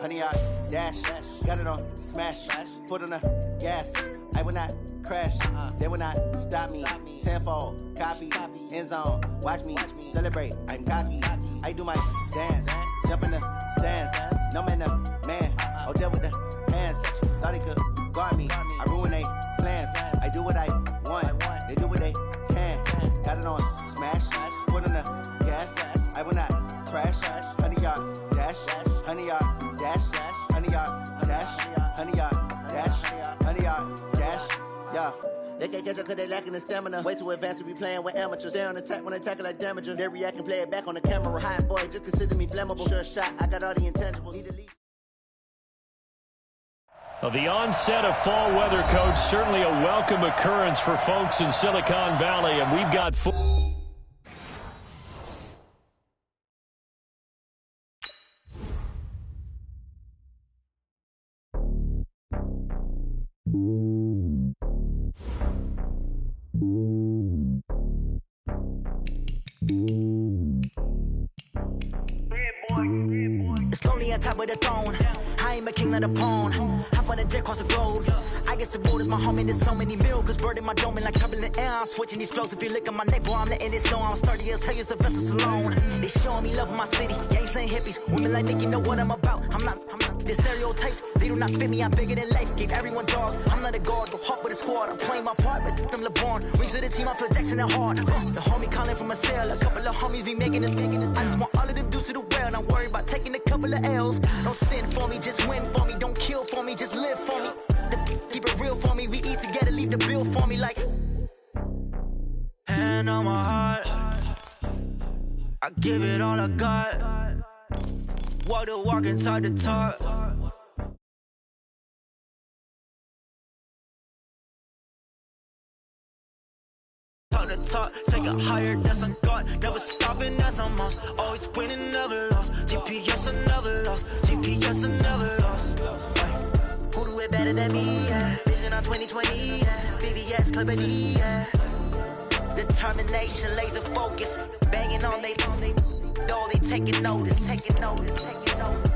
Honey, I dash, got it on smash, foot on the gas. I will not crash, they will not stop me. Tenfold, copy, end zone, watch me celebrate. I'm cocky, I do my dance, jump in the stands. No man, the man, oh, deal with the hands. Thought he could guard me, I ruin they plans. I do what I want, they do what they can. Got it on smash, foot on the gas. I will not crash, honey, y'all dash, honey, y'all dash, honey, y'all dash, honey, y'all dash, honey, y'all dash, yeah. They can't catch up cause they lacking the stamina. Way too advanced to be playing with amateurs. Stay on attack when they tackle like damager. They react and play it back on the camera. Hot boy, just consider me flammable. Sure shot, I got all the intangibles. The onset of fall weather, Coach, certainly a welcome occurrence for folks in Silicon Valley, and we've got It's lonely on top of the throne. I ain't a king of the pawn. Hop on a jet across the globe. I guess the road is my home and there's so many milkers. Bird in my dome and like turbulent air. I'm switching these flows. If you look at my neck, boy, I'm letting it snow. I'm sturdy as hell as a vessel alone. They showing me love in my city. Gangs ain't hippies. Women like Nick, you know what I'm about. I'm not. The stereotypes, they do not fit me. I'm bigger than life. Gave everyone jobs. I'm not a guard. Go hop with a squad. I'm playing my part, but them LeBron. Rings to the team. I feel Jackson and hard. The homie calling from a cell. A couple of homies be making it. I just want all of them dudes to do well. Not worry about taking a couple of L's. Don't sin for me, just win for me. Don't kill for me, just live for me. Keep it real for me. We eat together, leave the bill for me like. Hand on my heart, I give it all I got. Walk the walk inside the talk. Talk the talk, take it higher, that's on God. Never stopping, that's on us. Always winning, never lost. GPS, I never lost. GPS, I never lost. Who do it better than me? Yeah. Vision on 2020, yeah. VVS, Clippity, yeah. Determination, laser focus. Banging on they know they taking notice, taking notice, taking notice.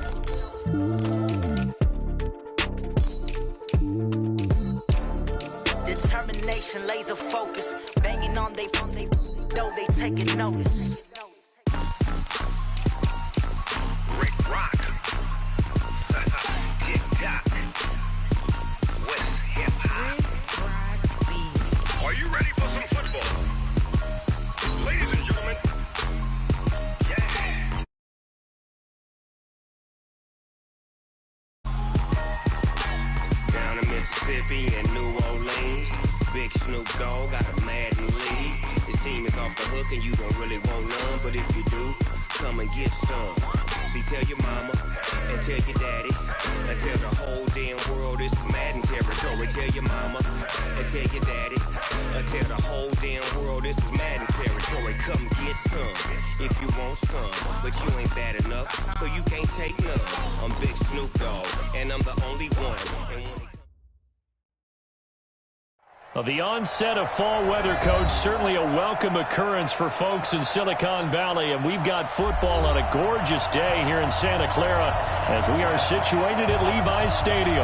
Determination, laser focus. Banging on they know they taking notice. Rick Rock. Tick-tock. West hip-hop. Are you ready for some football? Ladies and gentlemen. Yeah. Down in Mississippi and New Orleans, Big Snoop Dogg got a Madden lead. His team is off the hook and you don't really want none, but if you do, come and get some. See, tell your mama and tell your daddy and tell the whole damn world this is Madden territory. Tell your mama and tell your daddy and tell the whole damn world this is Madden territory. Come get some if you want some, but you ain't bad enough, so you can't take none. I'm Big Snoop Dogg and I'm the only one. The onset of fall weather, Coach, certainly a welcome occurrence for folks in Silicon Valley, and we've got football on a gorgeous day here in Santa Clara as we are situated at Levi's Stadium.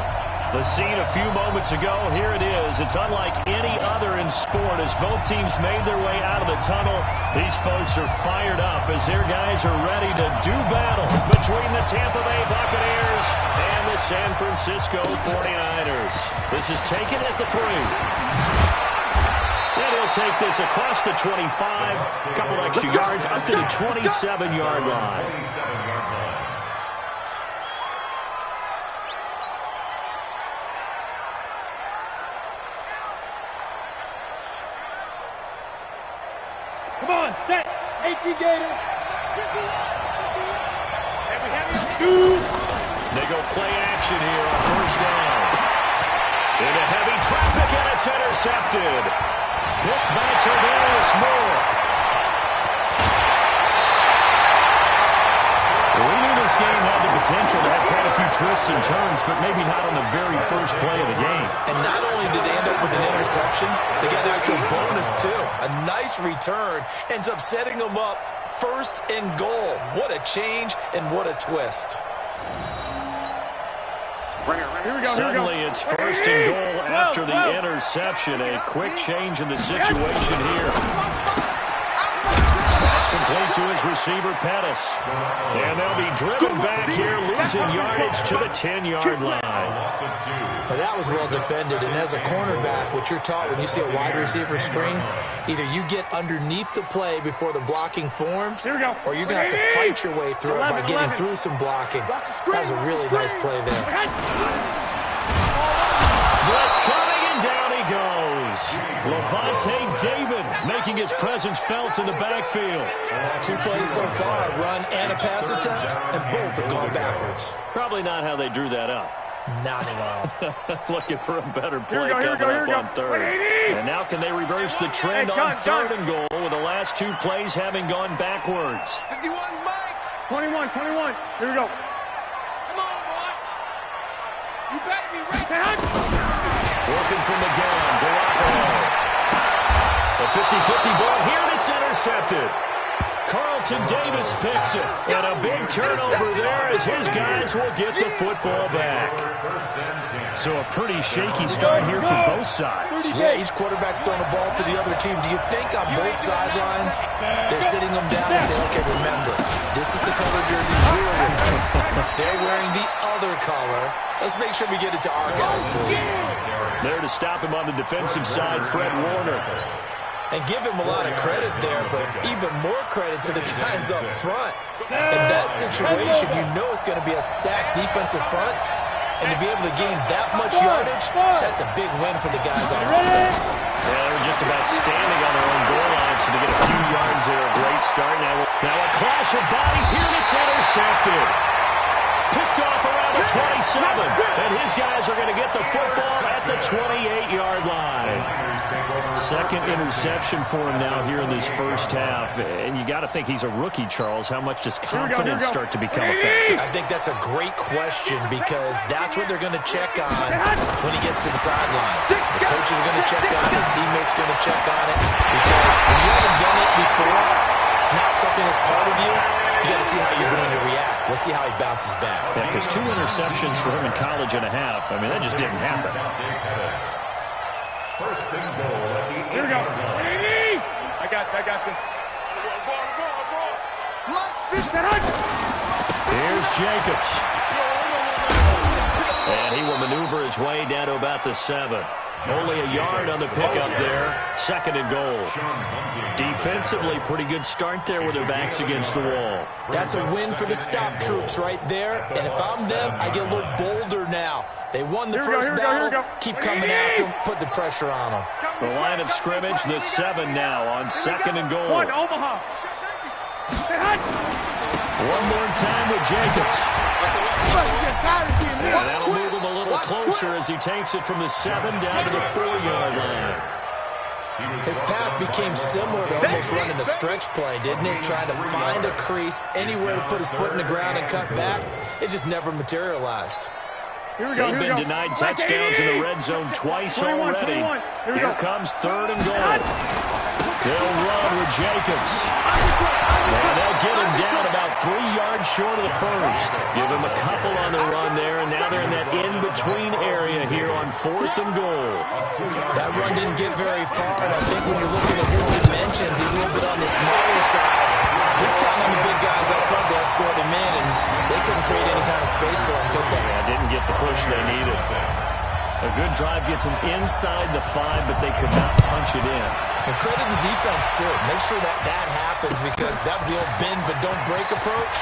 The scene a few moments ago, here it is. It's unlike any other in sport as both teams made their way out of the tunnel. These folks are fired up as their guys are ready to do battle between the Tampa Bay Buccaneers and the San Francisco 49ers. This is taken at the 3. And he'll take this across the 25, a couple extra yards up to the 27-yard line. Come on, set. AT Gator. Shoot. They go play action here on first down. Into heavy traffic, and it's intercepted. Picked by Tavarius Moore. Well, we knew this game had the potential to have quite a few twists and turns, but maybe not on the very first play of the game. And not only did they end up with an interception, they got an actual bonus, too. A nice return ends up setting them up 1st and goal. What a change and what a twist. Suddenly it's 1st and goal after the interception. A quick change in the situation here. That's complete to his receiver, Pettis. And they'll be driven back here, losing yardage to the 10-yard line. Now that was well defended, and as a cornerback, what you're taught when you see a wide receiver screen, either you get underneath the play before the blocking forms, or you're going to have to fight your way through it by getting through some blocking. That was a really nice play there. Blitz coming, and down he goes. Levante David making his presence felt in the backfield. 2 plays so far, a run and a pass attempt, and both have gone backwards. Probably not how they drew that up. Not at all. Looking for a better play coming up on 3rd. And now can they reverse the trend on 3rd and goal with the last 2 plays having gone backwards? 51, Mike. 21. Here we go. Come on, boy. You better be ready. Working from the gun, Garoppolo. A 50-50 ball here, and it's intercepted. Carlton Davis picks it, and a big turnover there as his guys will get the football back. So a pretty shaky start here for both sides. Yeah, each quarterback's throwing the ball to the other team. Do you think on both sidelines they're sitting them down and saying, okay, remember, this is the color jersey we're wearing. They're wearing the other color. Let's make sure we get it to our guys, please. There to stop him on the defensive side, Fred Warner. And give him a lot of credit there, but even more credit to the guys up front. In that situation, you know it's going to be a stacked defensive front, and to be able to gain that much yardage, that's a big win for the guys on offense. Yeah, they were just about standing on their own goal line, so to get a few yards there, a great start. Now a clash of bodies here, and it's intercepted. Picked off around the 27, and his guys are going to get the football at the 28-yard line. Second interception for him now here in this first half, and you got to think he's a rookie, Charles. How much does confidence start to become effective? I think that's a great question because that's what they're going to check on when he gets to the sidelines. The coach is going to check on it, his teammates going to check on it, because when you haven't done it before, it's not something that's part of you. You got to see how you're going to react. Let's see how he bounces back. Yeah, because 2 interceptions for him in college and a half. I mean, that just didn't happen. First and goal at the Here we go. I got this. Here's Jacobs. And he will maneuver his way down to about the 7. Only a yard on the pickup there. 2nd and goal. Defensively, pretty good start there with their backs against the wall. That's a win for the stop troops right there. And if I'm them, I get a little bolder now. They won the first battle. Keep coming after them. Put the pressure on them. The line of scrimmage, the 7 now on 2nd and goal. One, Omaha. One more time with Jacobs. And that'll move him a little closer as he takes it from the 7 down to the 4-yard line. His path became similar to almost running a stretch play, didn't it? Trying to find a crease, anywhere to put his foot in the ground and cut back. It just never materialized. They've been denied touchdowns in the red zone twice already. Here comes 3rd and goal. They'll run with Jacobs. And they'll get him down about 3 yards short of the first. Give him a couple on the run there, and now they're in that in-between area here on 4th and goal. That run didn't get very far, and I think when you're looking at his dimensions, he's a little bit on the smaller side. He's counting on the big guys up front to escort him in, and they couldn't create any kind of space for him, could they? Yeah, didn't get the push they needed. A good drive gets them inside the 5, but they could not punch it in. And credit the defense, too. Make sure that that happens because that was the old bend but don't break approach.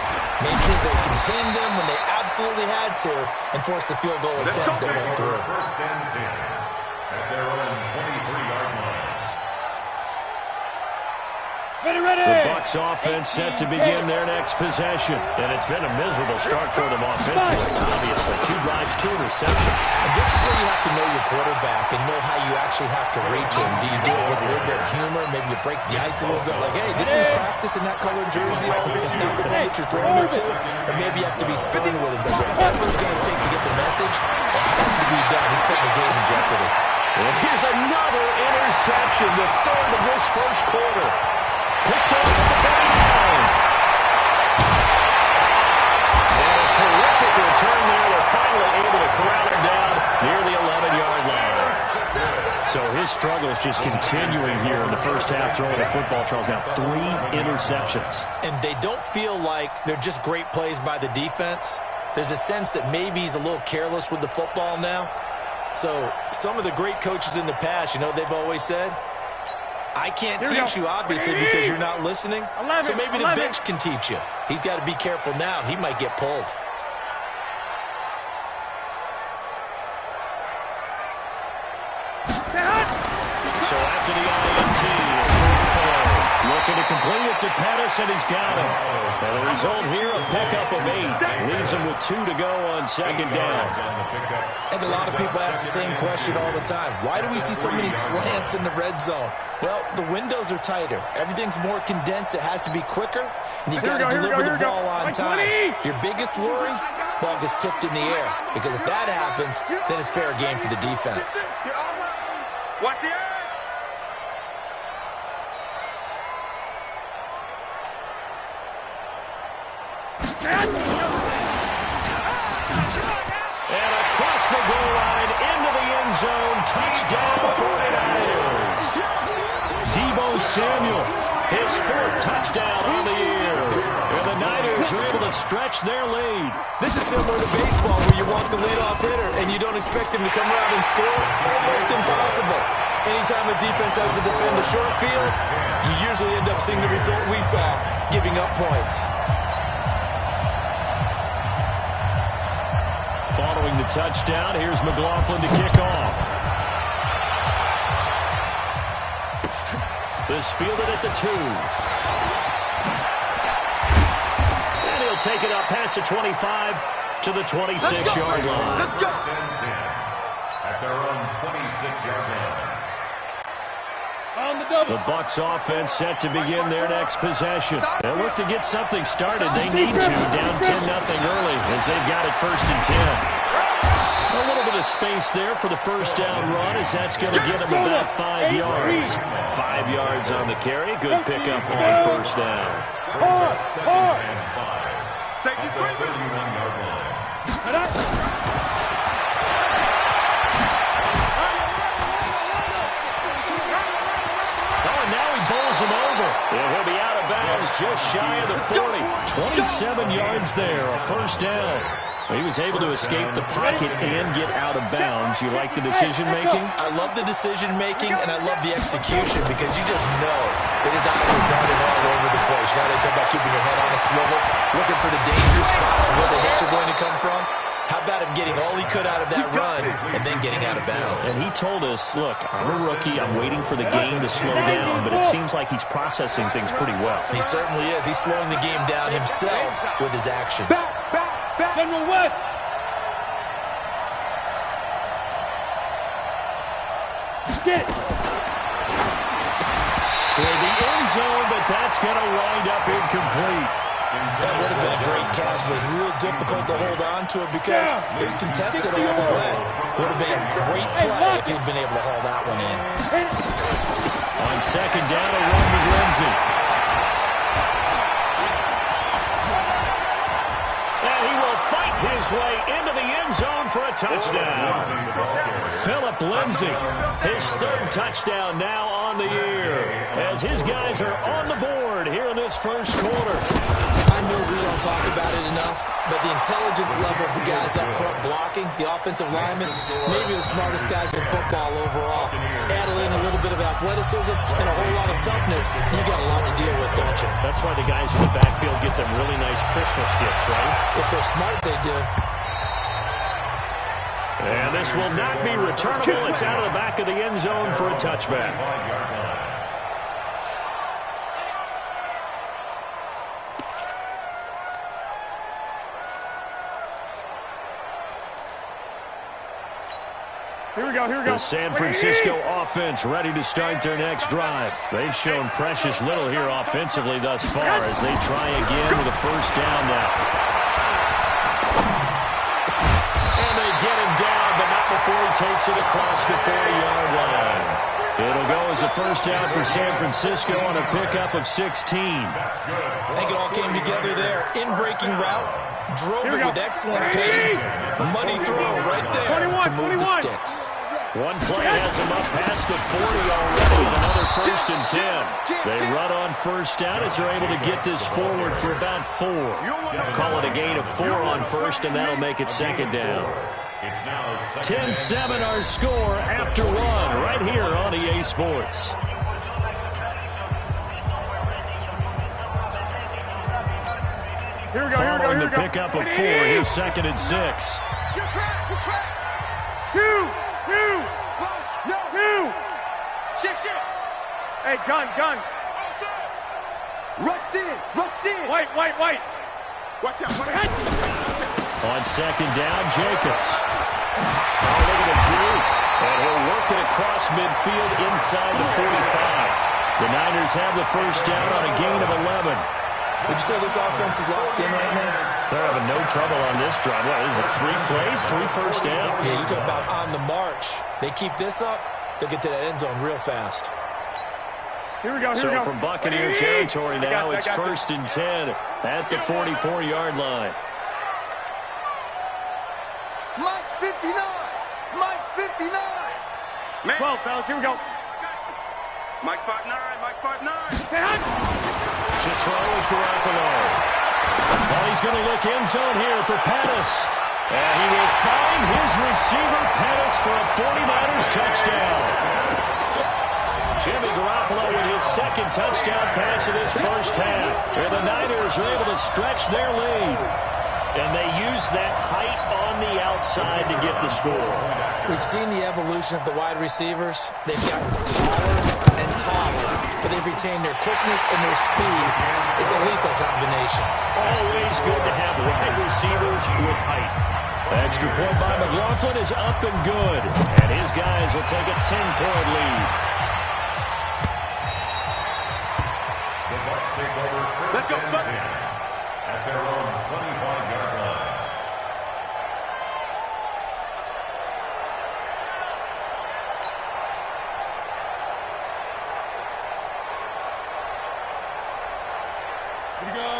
Made sure they contained them when they absolutely had to and forced the field goal attempt that went through. First and 10 at their own 23-yard line. The Bucs offense set to begin their next possession. And it's been a miserable start for them offensively, obviously. 2 drives, 2 interceptions. And this is where you have to know your quarterback and know how you actually have to reach him. Do you do it with a little bit of humor? Maybe you break the ice a little bit like, hey, didn't we practice in that colored jersey already? Not the one that you're throwing it to? Or maybe you have to be stern with him. But whatever it's going to take to get the message, it has to be done. He's putting the game in jeopardy. And here's another interception, the 3rd of this first quarter. Picked off at the 39. struggles just continuing here in the first half throwing the football, Charles. Now 3 interceptions. And they don't feel like they're just great plays by the defense. There's a sense that maybe he's a little careless with the football now. So some of the great coaches in the past, you know, they've always said, I can't teach you, obviously, because you're not listening. So maybe the bench can teach you. He's got to be careful now. He might get pulled. So after the INT, it's looking to complete it to Pettis, and he's got him. So the result here, a pickup of 8. Leaves him with 2 to go on second down. I think a lot of people ask the same question all the time. Why do we see so many slants in the red zone? Well, the windows are tighter. Everything's more condensed. It has to be quicker, and you've got to deliver the ball on time. Your biggest worry? Ball gets tipped in the air, because if that happens, then it's fair game for the defense. Watch the edge. And across the goal line, into the end zone, touchdown 49ers. Deebo Samuel, his 4th touchdown on the year. And the Niners are able to stretch their lead. This is similar to baseball where you want the leadoff hitter and you don't expect him to come around and score. Almost impossible. Anytime a defense has to defend a short field, you usually end up seeing the result we saw, giving up points. Following the touchdown, here's McLaughlin to kick off. This fielded at the 2. And he'll take it up past the 25 to the 26-yard line. Let's go. At their own 26-yard line. The Bucs offense set to begin their next possession. They'll look to get something started. They need to, down 10-0 early as they've got it 1st and 10. A little bit of space there for the first down run as that's going to get them about 5 yards. 5 yards on the carry. Good pickup on first down. Safety screen. 31-yard line. Him over. And he'll be out of bounds just shy of the 40. 27 yards there, a first down. He was able to escape the pocket and get out of bounds. You like the decision-making? I love the decision-making, and I love the execution because you just know that his eyes are darting all over the place. You know, they talk about keeping your head on a swivel, looking for the danger spots where the hits are going to come from. How about him getting all he could out of that run and then getting out of bounds? And he told us, look, I'm a rookie. I'm waiting for the game to slow down, but it seems like he's processing things pretty well. He certainly is. He's slowing the game down himself with his actions. Back. General West. Get toward the end zone, but that's going to wind up incomplete. That would have been a great catch, but it's real difficult to hold on to it because it was contested all the way. Would have been a great play if he'd been able to haul that one in. On second down, a run with Lindsey. And he will fight his way into the end zone for a touchdown. Phillip Lindsey, his 3rd touchdown now on the year, as his guys are on the board here in this first quarter. I know we don't talk about it enough, but the intelligence level of the guys up front blocking, the offensive linemen, maybe the smartest guys in football overall. Add in a little bit of athleticism and a whole lot of toughness, you got a lot to deal with, don't you? That's why the guys in the backfield get them really nice Christmas gifts, right? If they're smart, they do. And this will not be returnable. It's out of the back of the end zone for a touchback. Here we go. The San Francisco offense ready to start their next drive. They've shown precious little here offensively thus far as they try again with a first down now. And they get him down, but not before he takes it across the 40-yard line. It'll go as a first down for San Francisco on a pickup of 16. I think it all came together there. In-breaking route. Drove it with excellent pace. Money throw right there to move the sticks. One play has them up past the 40 already, and another 1st and 10. They run on 1st down as they're able to get this forward for about 4. Call it a gain of 4 on 1st, and that'll make it 2nd down. 10-7 our score after 1 right here on EA Sports. Here we go, Following here we go, here we the go. pickup of 4, here's 2nd and 6. You track. 2. Shit. Hey, gun. Rush in. White. Watch out. On 2nd down, Jacobs. Oh, look at the juke. And he'll work it across midfield inside the 45. The Niners have the 1st down on a gain of 11. Would you say this offense is locked in right now? They're having no trouble on this drive. What is it, 3 plays, 3 first downs? Yeah, you talk about on the march. They keep this up, they'll get to that end zone real fast. Here we go. So from Buccaneer territory now, it's 1st and 10 at the 44-yard line. Mike's 59. 12, fellas, here we go. Mike's 5'9. Just throw is Garoppolo. Well, he's going to look end zone here for Pettis. And he will find his receiver, Pettis, for a 49ers touchdown. Jimmy Garoppolo with his 2nd touchdown pass of this 1st half. Where the Niners are able to stretch their lead. And they use that height on the outside to get the score. We've seen the evolution of the wide receivers. They've gotten taller and taller, but they've retained their quickness and their speed. It's a lethal combination. Always good to have wide receivers with height. The extra point by McLaughlin is up and good. And his guys will take a 10-point lead. The Bucs take over 1st and 10 at their own 25-yard line.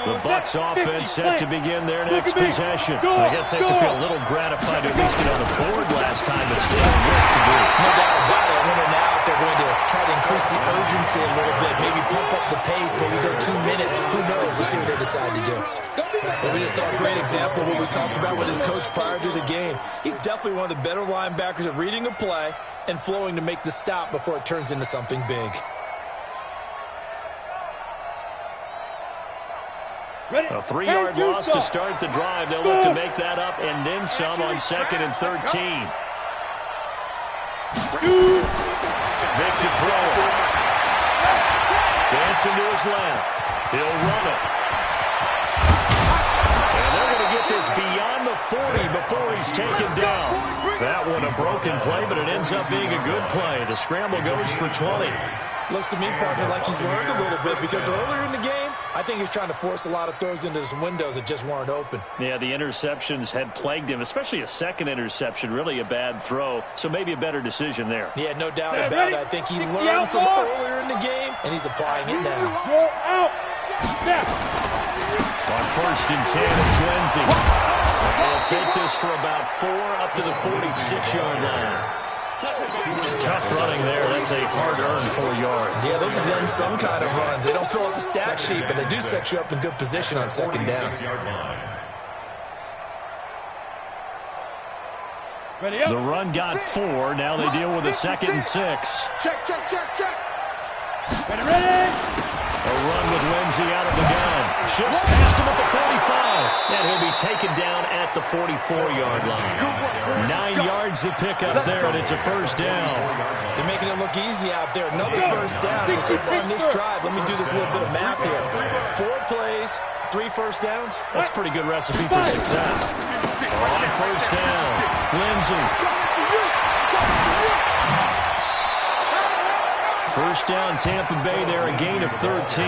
The Bucs offense set to begin their next possession. I guess they have to feel a little gratified to at least get on the board last time, but still have work to do. No doubt about it. I wonder now if they're going to try to increase the urgency a little bit, maybe pump up the pace, maybe go 2 minutes. Who knows? Let's see what they decide to do. But we just saw a great example of what we talked about with his coach prior to the game. He's definitely one of the better linebackers at reading a play and flowing to make the stop before it turns into something big. A 3-yard loss to start the drive. They'll look to make that up and then some on 2nd and 13. Vic to throw it. Dancing to his left. He'll run it. And they're going to get this beyond the 40 before he's taken down. That one a broken play, but it ends up being a good play. The scramble goes for 20. Looks to me, partner, like he's learned a little bit because earlier in the game, I think he was trying to force a lot of throws into some windows that just weren't open. Yeah, the interceptions had plagued him, especially a 2nd interception, really a bad throw. So maybe a better decision there. Yeah, no doubt about it. I think he learned from earlier in the game, and he's applying it now. On 1st and 10, it's Lindsey. They'll take this for about 4 up to the 46-yard line. Tough running there. That's a hard-earned 4 yards. Yeah, those are done some kind of runs. They don't fill up the stat sheet, but they do set you up in good position on 2nd down. The run got 4. Now they deal with a 2nd and 6. Check. Ready. A run with Lindsey out of the gun. Shifts past him at the 45. And he'll be taken down at the 44-yard line. 9 yards to pick up there, and it's a 1st down. They're making it look easy out there. Another 1st down. So far on this drive, let me do this little bit of math here. 4 plays, 3 1st downs. That's a pretty good recipe for success. On 1st down, Lindsey. 1st down, Tampa Bay there, a gain of 13.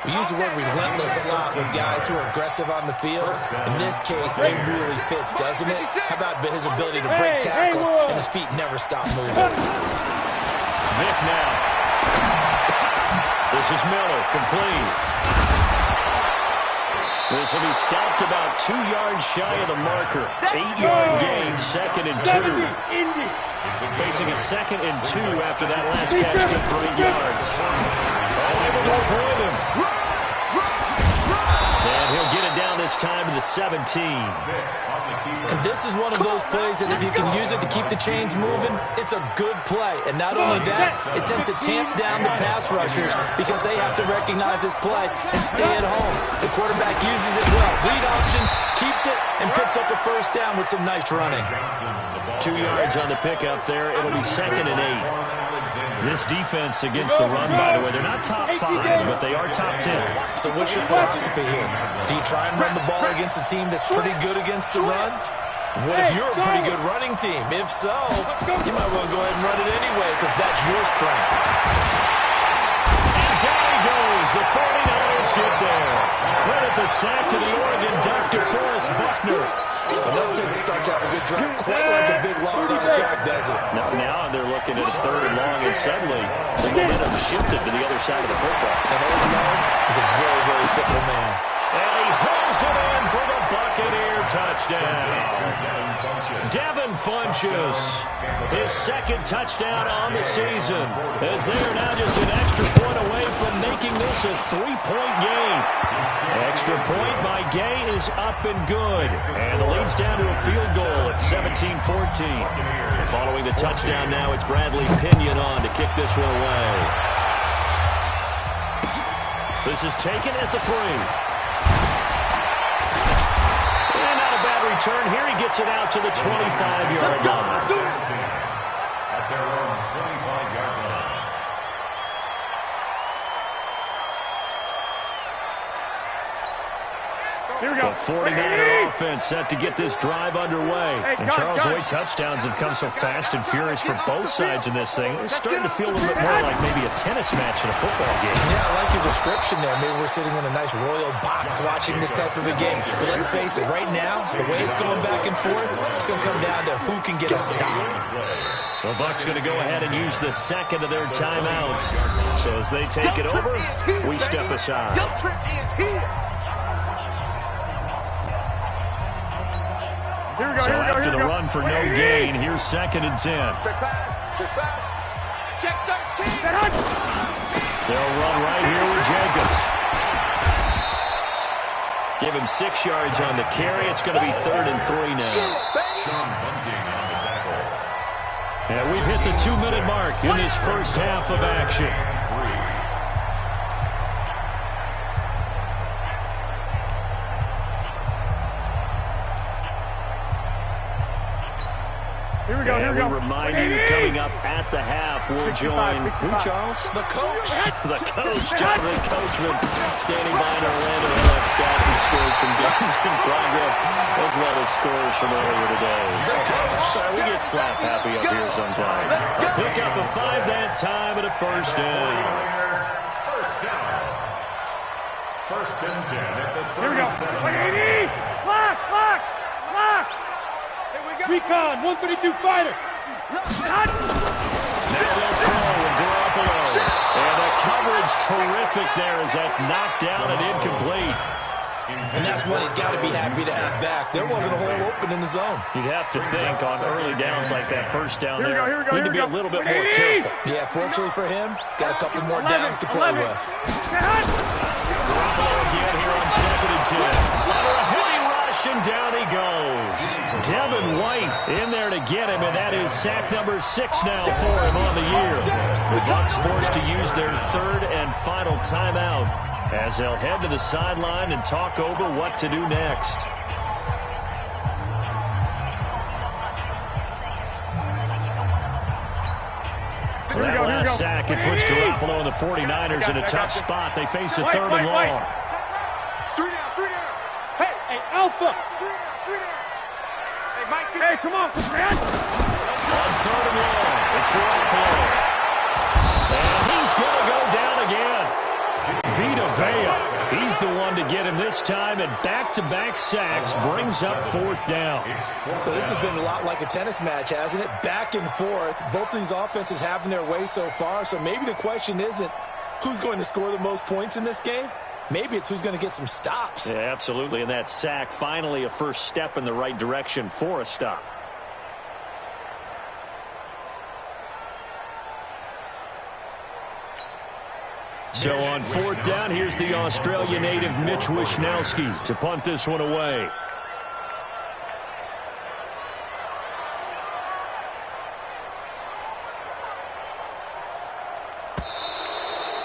We use the word relentless a lot with guys who are aggressive on the field. In this case, it really fits, doesn't it? How about his ability to break tackles and his feet never stop moving? Vic now. This is Miller, complete. This will be stopped about 2 yards shy of the marker. 8-yard gain, 2nd and 2. Facing a 2nd and 2 after that last catch good for 8 yards. Able to avoid him. And he'll get it down this time to the 17. And this is one of those plays that if you can use it to keep the chains moving, it's a good play. And not only that, it tends to tamp down the pass rushers because they have to recognize this play and stay at home. The quarterback uses it well. Read option, keeps it, and picks up a first down with some nice running. 2 yards on the pickup there. It'll be 2nd and 8. This defense against the run, by the way, they're not top 5, but they are top 10. So what's your philosophy here? Do you try and run the ball against a team that's pretty good against the run? What if you're a pretty good running team? If so, you might want to go ahead and run it anyway because that's your strength. And down he goes. The 49ers get there. Credit the sack to the Oregon Duck, DeForest Buckner. Enough to start to have a good drive. Quite like a big loss on a sack, does it? Now they're looking at a 3rd and long, and suddenly the momentum shifted to the other side of the football. And Old Man is a very, very fickle man. And he hauls it in for the Buccaneer touchdown. Devin Funchess, his 2nd touchdown on the season, as they are now just an extra point away from making this a 3-point game. Extra point by Gay is up and good. And the lead's down to a field goal at 17-14. Following the touchdown now, it's Bradley Pinion on to kick this one away. This is taken at the 3. And not a bad return. Here he gets it out to the 25-yard line. At their own 25-yard line. Here we go. The 49er offense set to get this drive underway. And Charles, the way touchdowns have come so fast and furious for both sides in this thing, it's starting to feel a little bit more like maybe a tennis match in a football game. Yeah, I like your description there. Maybe we're sitting in a nice royal box watching this type of a game. But let's face it, right now, the way it's going back and forth, it's going to come down to who can get a stop. The Bucs going to go ahead and use the 2nd of their timeouts. So as they take it over, we step aside. So after the run for no gain, here's 2nd and 10. They'll run right here with Jacobs. Give him 6 yards on the carry. It's going to be 3rd and 3 now. And we've hit the 2-minute mark in this first half of action. Here we go, here we go. We remind you, coming up at the half, we'll join, who, Charles? The coach. The coach, Jonathan Coachman, standing by in Orlando. He'll have stats and scores from games in progress, as well as scores from earlier today. We get slap happy up here sometimes. A pick up a 5 that time and a first down. First and 10 at the 37. Here we go. 180. Clock. Recon, 132 fighter. Now they'll throw with Garoppolo. And the coverage terrific there as that's knocked down and incomplete. And that's one he's got to be happy to have back. There wasn't a hole open in the zone. You'd have to think on early downs like that first down there, need to be a little bit more careful. Yeah, fortunately for him, got a couple more downs to play with. Garoppolo again here on 2nd and 10. Under a heavy rush, and down he goes. Devin White in there to get him, and that is sack number 6 now for him on the year. The Bucs forced to use their 3rd and final timeout as they'll head to the sideline and talk over what to do next. That last sack, it puts Garoppolo and the 49ers in a tough spot. They face a 3rd and long. 3 down. Hey, Alpha. 3 down. Hey, Mike. Hey, come on, man. On 3rd and long, it's Garoppolo. And he's going to go down again. Vita Vea, he's the one to get him this time, and back-to-back sacks brings up 4th down. So this has been a lot like a tennis match, hasn't it? Back and forth. Both of these offenses having their way so far, so maybe the question isn't who's going to score the most points in this game. Maybe it's who's going to get some stops. Yeah, absolutely. And that sack, finally a first step in the right direction for a stop. So on fourth down, here's the Australia native Mitch Wishnowsky to punt this one away.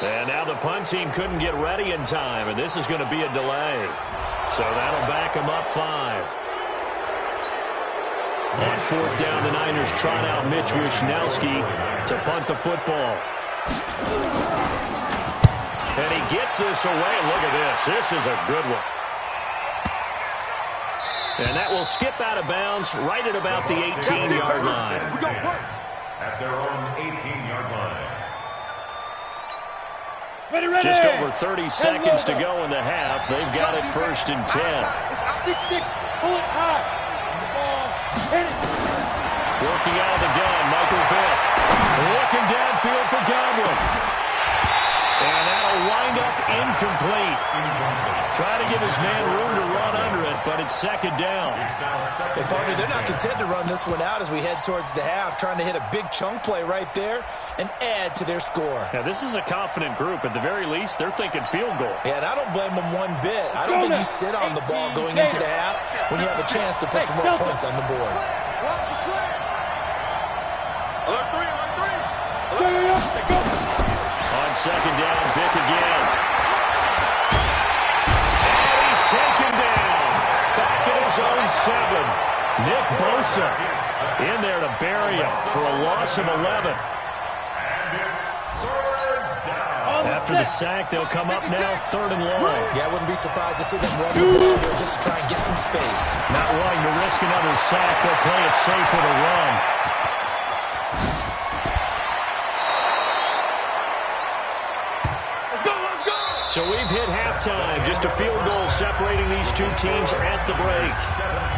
And now the punt team couldn't get ready in time, and this is going to be a delay. So that'll back them up 5. On fourth down, the Niners trot out Mitch Wishnowsky to punt the football. And he gets this away. Look at this. This is a good one. And that will skip out of bounds right at about the 18-yard line. At their own 18-yard line. Just over 30 seconds to go in the half. They've got it first and 10. Pull it high. Working out of the gun, Michael Vick. Looking downfield for Godwin. And that'll wind up incomplete. Try to give his man room to run under it, but it's second down. Well, partner, they're not content to run this one out as we head towards the half, trying to hit a big chunk play right there and add to their score. Now, this is a confident group. At the very least, they're thinking field goal. Yeah, and I don't blame them one bit. I don't think you sit on the ball going into the half when you have a chance to put some more points on the board. Watch the sled. Alert three. On second down, Vick again. And he's taken down. Back at his own 7. Nick Bosa in there to bury him for a loss of 11. After the sack, they'll come up now 3rd and long. Yeah, I wouldn't be surprised to see them run the ball here just to try and get some space. Not wanting to risk another sack, they'll play it safe with a run. So we've hit halftime. Just a field goal separating these two teams at the break.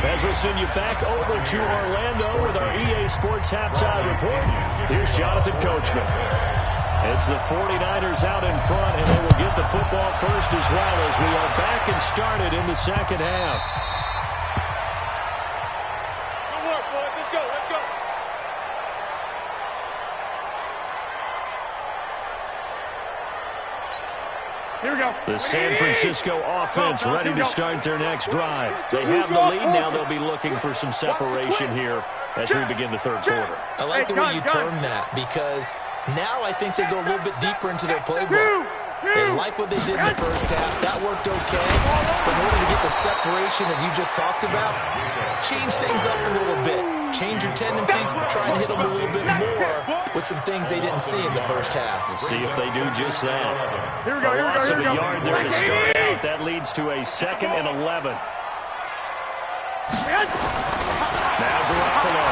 As we'll send you back over to Orlando with our EA Sports Halftime Report, here's Jonathan Coachman. It's the 49ers out in front, and they will get the football first as well as we are back and started in the second half. Good work, boys. Let's go. Let's go. Here we go. The San Francisco offense ready to start their next drive. They have the lead. Now they'll be looking for some separation here as we begin the third quarter. I like the way you term that because now I think they go a little bit deeper into their playbook. They like what they did in the first half. That worked okay. But in order to get the separation that you just talked about, change things up a little bit. Change your tendencies, try and hit them a little bit more with some things they didn't see in the first half. We'll see if they do just that. Here we go, A here we go, loss here of we a go. yard there to start out. That leads to a 2nd and 11. Now Garoppolo.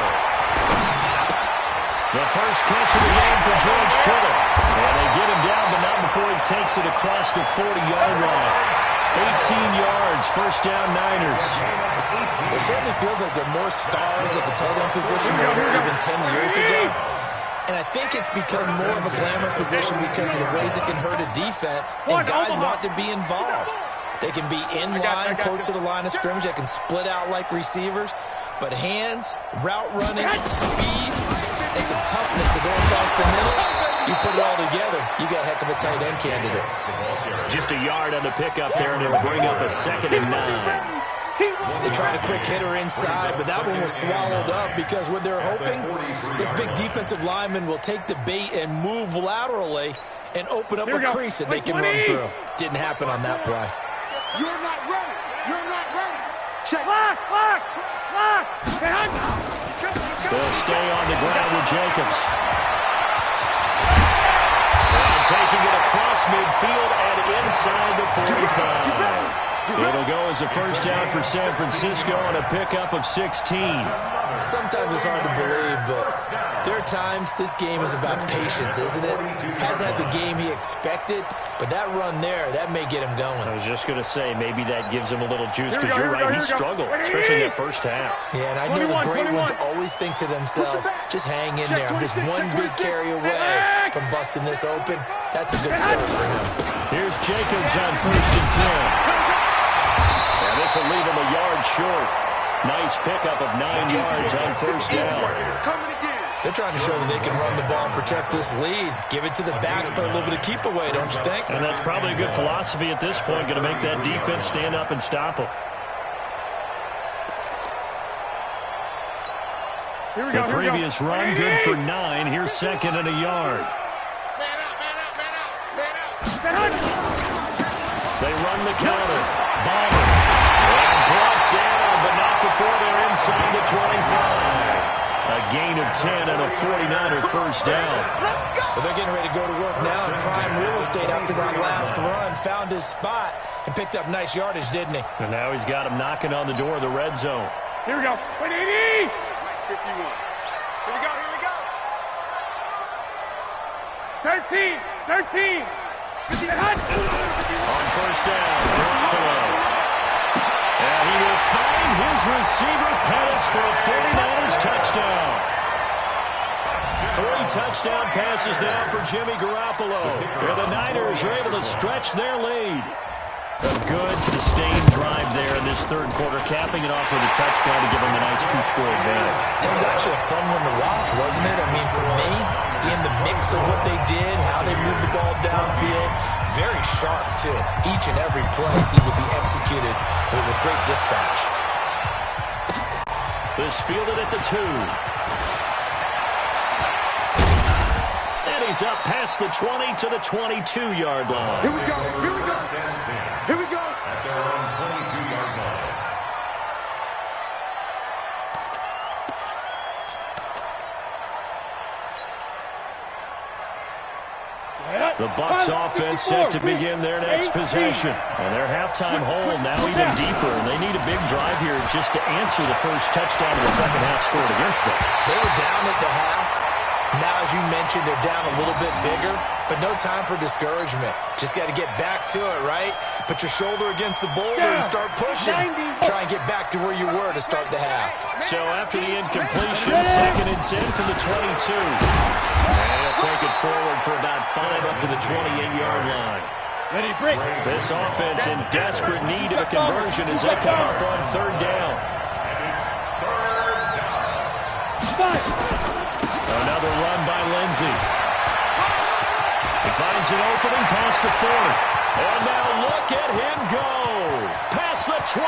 The first catch of the game for George Kittle. And they get him down, but not before he takes it across the 40-yard line. 18 yards, first down Niners. It certainly feels like there are more stars at the tight end position than there were even 10 years ago. And I think it's become more of a glamour position because of the ways it can hurt a defense, and guys want to be involved. They can be in line, close to the line of scrimmage. They can split out like receivers. But hands, route running, speed, and some toughness to go across the middle, you put it all together, you got a heck of a tight end candidate. Just a yard on the pickup there, and it'll bring up a 2nd and 9. They tried a quick hitter inside, but that one was swallowed up because what they're hoping, this big defensive lineman will take the bait and move laterally and open up a crease that they can run through. Didn't happen on that play. You're not ready. You're not ready. Check. Lock. They'll stay on the ground with Jacobs. And taking it across midfield and inside the 45. It'll go as a first down for San Francisco on a pickup of 16. Sometimes it's hard to believe, but there are times this game is about patience, isn't it? Has had the game he expected, but that run there, that may get him going. I was just going to say, maybe that gives him a little juice because you're right, he struggled, especially in that first half. Yeah, and I know the great ones always think to themselves, just hang in there. I'm just one big carry away from busting this open. That's a good start for him. Here's Jacobs on 1st and 10. And this will leave him a yard short. Nice pickup of 9 yards on 1st down. They're trying to show that they can run the ball and protect this lead. Give it to the backs, but a little bit of keep away, don't you think? And that's probably a good philosophy at this point. Going to make that defense stand up and stop them. The previous run, good for 9. Here's 2nd and a yard. They run the counter. Bomber. And brought down, but not before they're inside the 25. A gain of 10 and a 49er 1st down. But they're getting ready to go to work now in prime real estate after that last run. Found his spot and picked up nice yardage, didn't he? And now he's got him knocking on the door of the red zone. Here we go. 180! 51. Here we go, here we go. 13, 13. On 1st down, Garoppolo. And he will find his receiver, Pettis, for a 49ers touchdown. 3 touchdown passes now for Jimmy Garoppolo. And the Niners are able to stretch their lead. A good, sustained drive there in this 3rd quarter, capping it off with a touchdown to give them a nice 2-score advantage. It was actually a fun one to watch, wasn't it? I mean, for me, seeing the mix of what they did, how they moved the ball downfield, very sharp, too. Each and every play seemed to be executed with great dispatch. This fielded at the 2. And he's up past the 20 to the 22-yard line. Here we go, here we go. Here we go. At their own 22-yard line. The Bucs offense set to begin their next possession. And their halftime hole now even deeper. And they need a big drive here just to answer the first touchdown of the second half scored against them. They were down at the half. Now, as you mentioned, they're down a little bit bigger, but no time for discouragement. Just got to get back to it, right? Put your shoulder against the boulder and start pushing. Try and get back to where you were to start the half. So after the incompletion, 2nd and 10 from the 22. And he'll take it forward for about 5 up to the 28-yard line. This offense in desperate need of a conversion as they come up on 3rd down. Another run by Lindsey. He finds an opening past the 40. And now look at him go. Past the 20.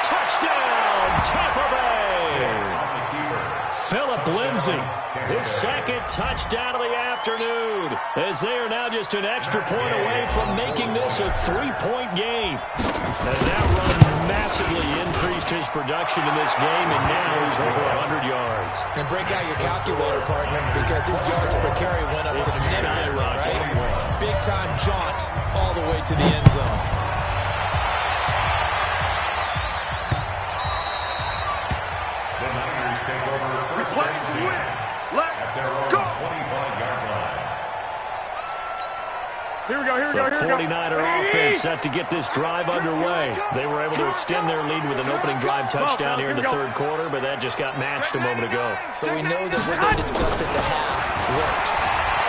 Touchdown, Tampa Bay. Philip Lindsey, his 2nd touchdown of the afternoon, as they are now just an extra point away from making this a 3-point game. And that run massively increased his production in this game, and now he's over 100 yards. And break out your calculator, partner, because his yards per carry went up significantly, right? Big-time jaunt all the way to the end zone. The Niners take over first and 10 at their own 25-yard line. Here we go, here we go, The here we go. 49er offense set to get this drive underway. They were able to extend their lead with an opening drive touchdown here in the 3rd quarter, but that just got matched a moment ago. So we know that what they discussed at the half worked.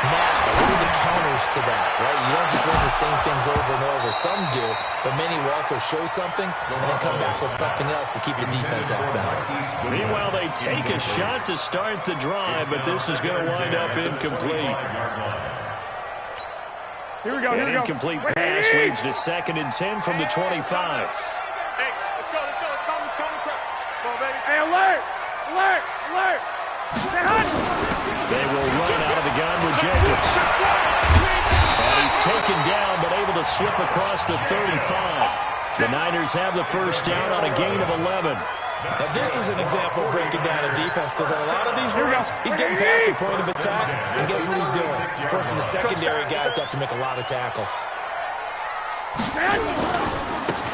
Now, what are the counters to that, right? You don't just run the same things over and over. Some do, but many will also show something and then come back with something else to keep the defense off balance. Meanwhile, they take a shot to start the drive, but this is going to wind up incomplete. Here we go, here An we go. incomplete pass leads to 2nd and 10 from the 25. Hey, let's go, let's go. It's coming, Come on, baby. Hey, alert! Alert! Alert! Stay hot! They will run out of the gun with Jacobs. And he's taken down, but able to slip across the 35. The Niners have the first down on a gain of 11. Now, this is an example of breaking down a defense because on a lot of these runs, he's getting past the point of attack, and guess what he's doing? Forcing the secondary guys to have to make a lot of tackles.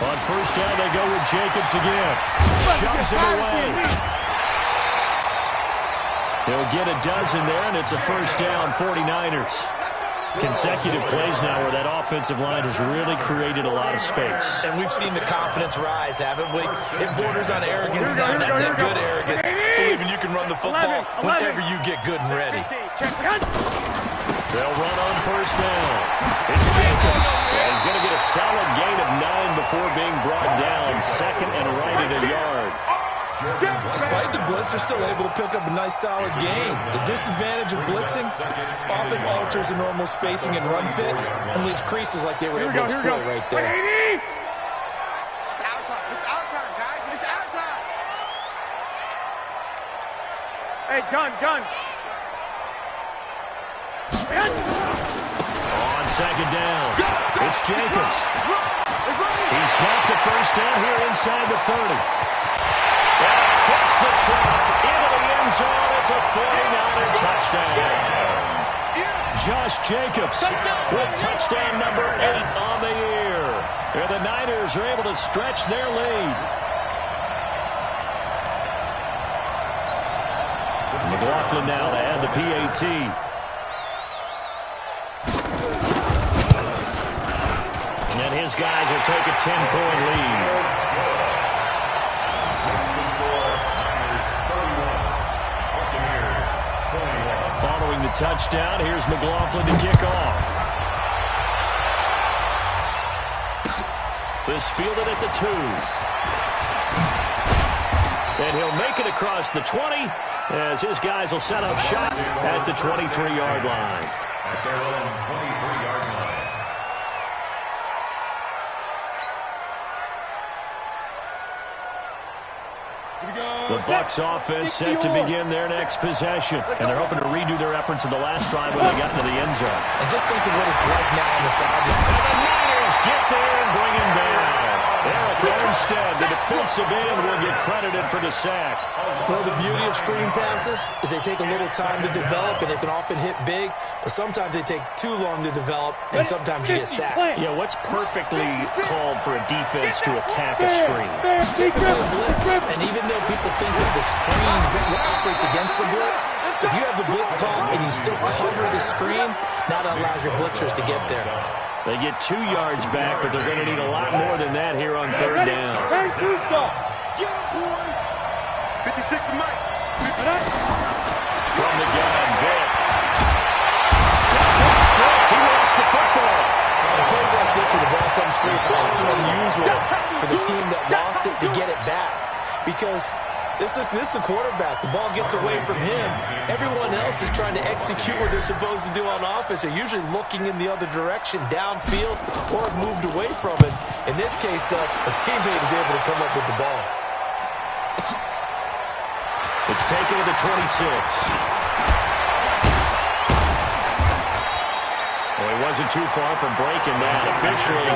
On first down, they go with Jacobs again. Shoves him away. He'll get a dozen there, and it's a first down, 49ers. Consecutive plays now where that offensive line has really created a lot of space. And we've seen the confidence rise, haven't we? It borders on arrogance now. That's that good arrogance. Believing you can run the football whenever you get good and ready. The They'll run on first down. It's Jacobs. He's going to get a solid gain of 9 before being brought down. Second and right at a yard. Despite the blitz, they're still able to pick up a nice solid gain. The disadvantage of blitzing often alters the normal spacing and run fits and leaves creases like they were able to exploit right there. It's our time. It's our time, guys. It's our time. Hey, gun. On second down, it's Jacobs. He's got the first down here inside the 30. Across the track, into the end zone. It's a 49er touchdown. Josh Jacobs with touchdown number 8 on the year. And the Niners are able to stretch their lead. McLaughlin now to add the PAT. And his guys will take a 10-point lead. Following the touchdown, here's McLaughlin to kick off. This fielded at the 2. And he'll make it across the 20 as his guys will set up shop at the 23-yard line. At their own 23-yard line. The Bucs offense set to begin their next possession. And they're hoping to redo their efforts in the last drive when they got into the end zone. And just think of what it's like now on the sideline. And the Niners get there and bring him down. Eric Armstead, the defensive end, will get credited for the sack. Well, the beauty of screen passes is they take a little time to develop, and they can often hit big, but sometimes they take too long to develop, and sometimes you get sacked. Yeah, what's perfectly called for a defense to attack a screen? Typically a blitz, and even though people think that the screen operates against the blitz, if you have the blitz caught and you still cover the screen, now that allows your blitzers to get there. They get 2 yards back, but they're going to need a lot more than that here on third down. Turn to stop. 56 to Mike. From the gun, Vic. He lost the football. In plays like this where the ball comes free, it's often unusual for the team that lost it to get it back. Because this is the quarterback. The ball gets away from him. Everyone else is trying to execute what they're supposed to do on offense. They're usually looking in the other direction, downfield, or have moved away from it. In this case, though, a teammate is able to come up with the ball. It's taken to the 26. Well, he wasn't too far from breaking that. Officially,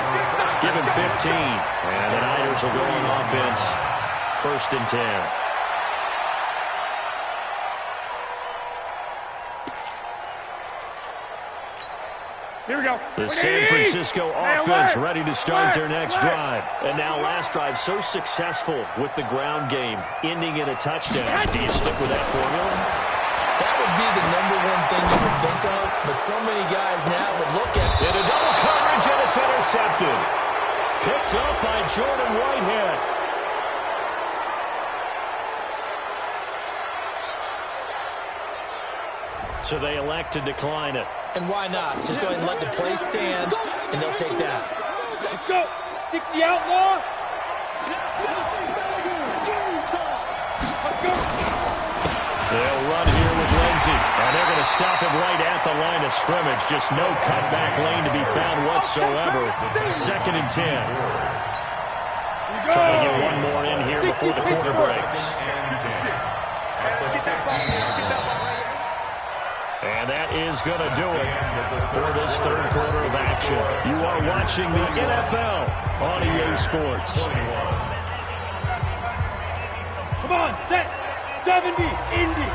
give him 15. And the Niners will go on offense. 1st and 10. Here we go. The San Francisco offense ready to start their next drive. And now last drive so successful with the ground game, ending in a touchdown. Do you stick with that formula? That would be the #1 thing you would think of, but so many guys now would look at In a double coverage, and it's intercepted. Picked up by Jordan Whitehead. So they elect to decline it. And why not? Just go ahead and let the play stand, and they'll take that. Let's go. 60 outlaw. Let's go. They'll run here with Lindsey. And they're going to stop him right at the line of scrimmage. Just no cutback lane to be found whatsoever. 2nd and 10. Trying to get one more in here before the quarter breaks. And that is going to do it for this third quarter of action. You are watching the NFL on EA Sports. Come on, set. 70, Indy.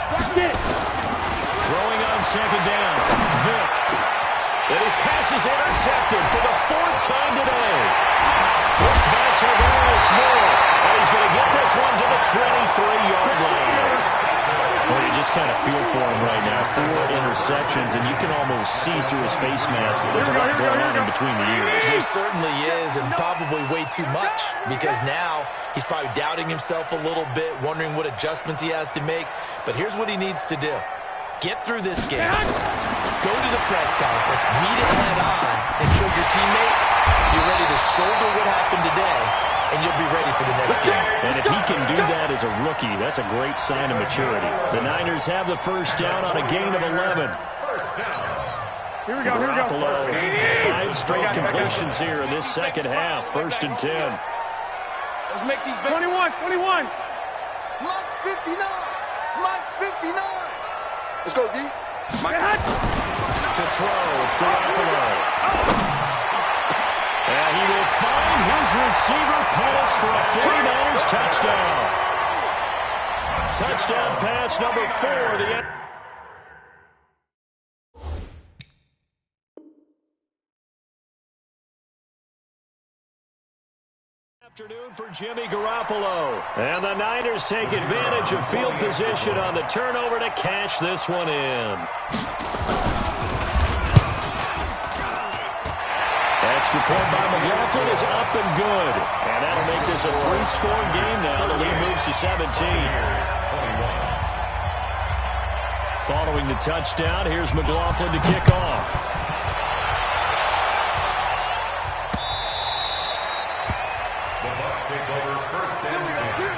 Watch it. Throwing on second down. Vic. And his pass is intercepted for the 4th time today. Blocked by Tavares Moore. And he's going to get this one to the 23-yard line. Well, you just kind of feel for him right now. 4 interceptions, and you can almost see through his face mask. There's a lot going on in between the ears. He certainly is, and probably way too much, because now he's probably doubting himself a little bit, wondering what adjustments he has to make. But here's what he needs to do. Get through this game. Go to the press conference, meet it head on, and show your teammates you're ready to shoulder what happened today, and you'll be ready for the next game. And if he can do that as a rookie, that's a great sign of maturity. The Niners have the first down on a gain of 11. Here we go, here we go. Garoppolo, 5 straight completions here in this second half. 1st and 10. Let's make these 21, 21. Mike's 59. Mike's 59. Let's go, D. Mike. To throw, it's Garoppolo. And he will find his receiver pass for a 49ers touchdown. Touchdown pass number 4. The afternoon for Jimmy Garoppolo. And the Niners take advantage of field position on the turnover to cash this one in. Extra point by McLaughlin is up and good. And that'll make this a 3-score game now. The lead moves to 17. Following the touchdown, here's McLaughlin to kick off. Take over 1st and 10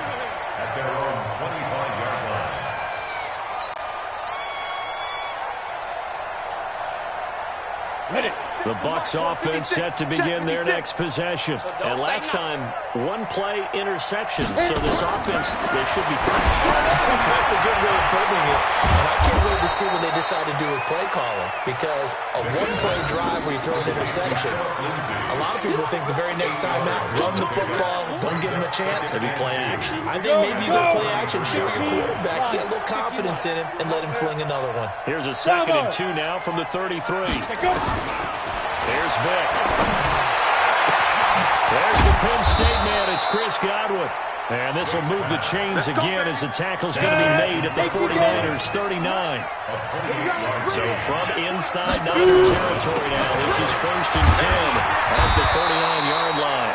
at their own 25-yard line. Ready. The Bucs offense set to begin their next possession. And last time, 1-play interception. So this offense, they should be fresh. That's a good way of putting it. And I can't wait to see what they decide to do with play calling. Because a 1-play drive where you throw an interception, a lot of people think the very next time out, run the football, don't give them a chance. Maybe play action. I think maybe you go play action, show your quarterback, get a little confidence in him, and let him fling another one. Here's a 2nd and 2 now from the 33. There's Vic. There's the Penn State man. It's Chris Godwin. And this will move the chains again as the tackle's going to be made at the 49ers 39. So from inside Niner territory now, this is 1st and 10 at the 49-yard line.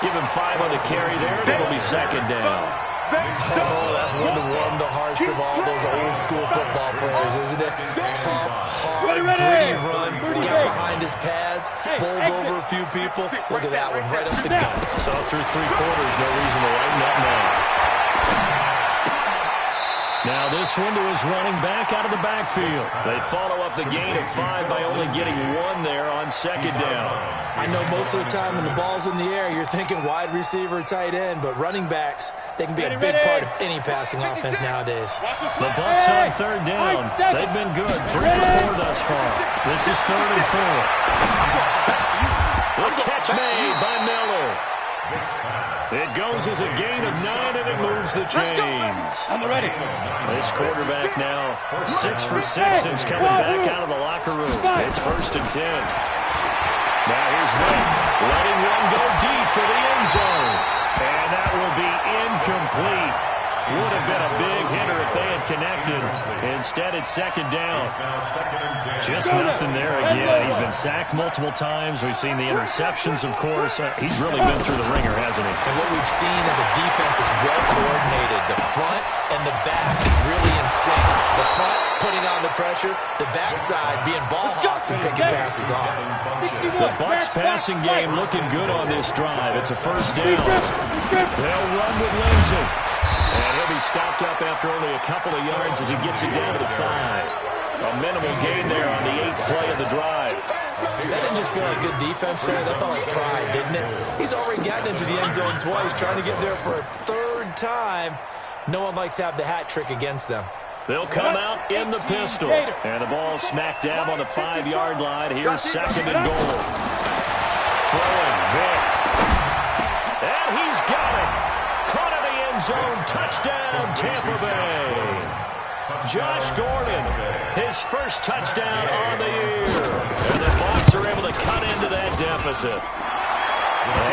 Give him 5 on the carry there, and it'll be 2nd down. Oh, that's one to warm the hearts of all those old school football players, isn't it? Tough, hard, gritty run, got behind his pads, bowled over a few people. Look at that one, right up the gut. So through 3 quarters, no reason to lighten up now. Now this one to his running back out of the backfield. They follow up the gain of 5 by only getting 1 there on 2nd down. I know most of the time when the ball's in the air, you're thinking wide receiver, tight end, but running backs, they can be a big part of any passing offense nowadays. The Bucs on 3rd down. They've been good. 3 for 4 thus far. This is 3rd and 4. The catch made by Miller. It goes as a gain of 9, and it moves the chains. On the ready. This quarterback now 6 for 6 since coming back out of the locker room. It's 1st and 10. Now here's Vic, letting one go deep for the end zone. And that will be incomplete. Would have been a big hitter if they had connected. Instead, it's 2nd down. Just nothing there again. He's been sacked multiple times. We've seen the interceptions, of course. He's really been through the ringer, hasn't he? And what we've seen is a defense is well coordinated. The front and the back really in sync. The front putting on the pressure, the backside being ball hawks and picking passes off. The Bucs passing game looking good on this drive. It's a 1st down. They'll run with Lindsay. And he'll be stopped up after only a couple of yards as he gets it down to the 5. A minimal gain there on the 8th play of the drive. That didn't just feel like good defense there. That felt like pride, didn't it? He's already gotten into the end zone twice, trying to get there for a 3rd time. No one likes to have the hat trick against them. They'll come out in the pistol. And the ball smack dab on the 5-yard line. Here's 2nd and goal. Throwing Vic. And he's got it. Caught in the end zone. Touchdown, Tampa Bay. Josh Gordon, his first touchdown on the year. And the Bucs are able to cut into that deficit.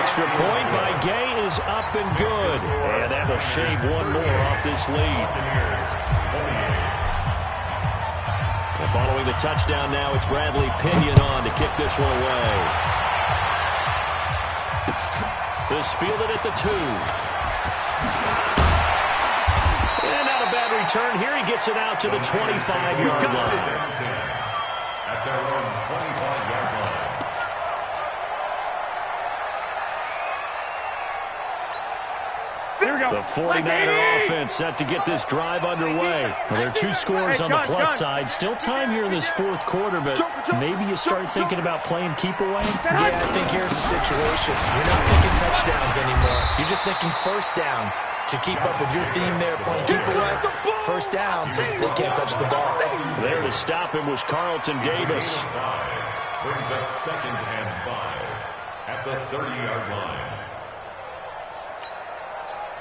Extra point by Gay is up and good. And that will shave 1 more off this lead. Well, following the touchdown now, it's Bradley Pinion on to kick this one away. This fielded at the 2. And not a bad return here. He gets it out to the 25-yard line. At their own 25-yard line. The 49er offense set to get this drive underway. Well, there are 2 scores on the plus side. Still time here in this fourth quarter, but maybe you start thinking about playing keep away? Yeah, I think here's the situation. You're not thinking touchdowns anymore. You're just thinking first downs. To keep up with your theme there, playing keep away, first downs, they can't touch the ball. There to stop him was Carlton Davis. Brings up 2nd and 5 at the 30-yard line.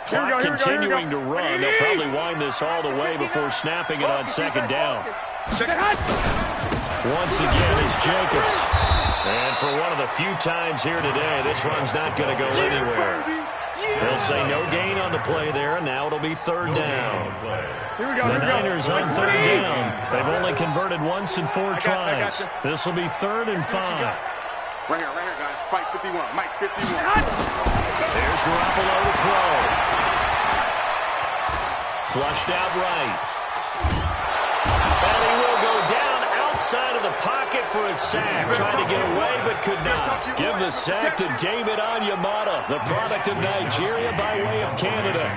Clock continuing to run. They'll probably wind this all the way before snapping it on 2nd down. Once again, it's Jacobs. And for one of the few times here today, this run's not going to go anywhere. They'll say no gain on the play there, and now it'll be 3rd down. The Niners on 3rd down. They've only converted once in 4 tries. This will be 3rd and 5. Right here, guys. Fight 51. Mike 51. There's Garoppolo to throw. Flushed out right. And he will go down outside of the pocket for a sack. Trying to get away, but could not. Give the sack to David Onyemata, the product of Nigeria by way of Canada.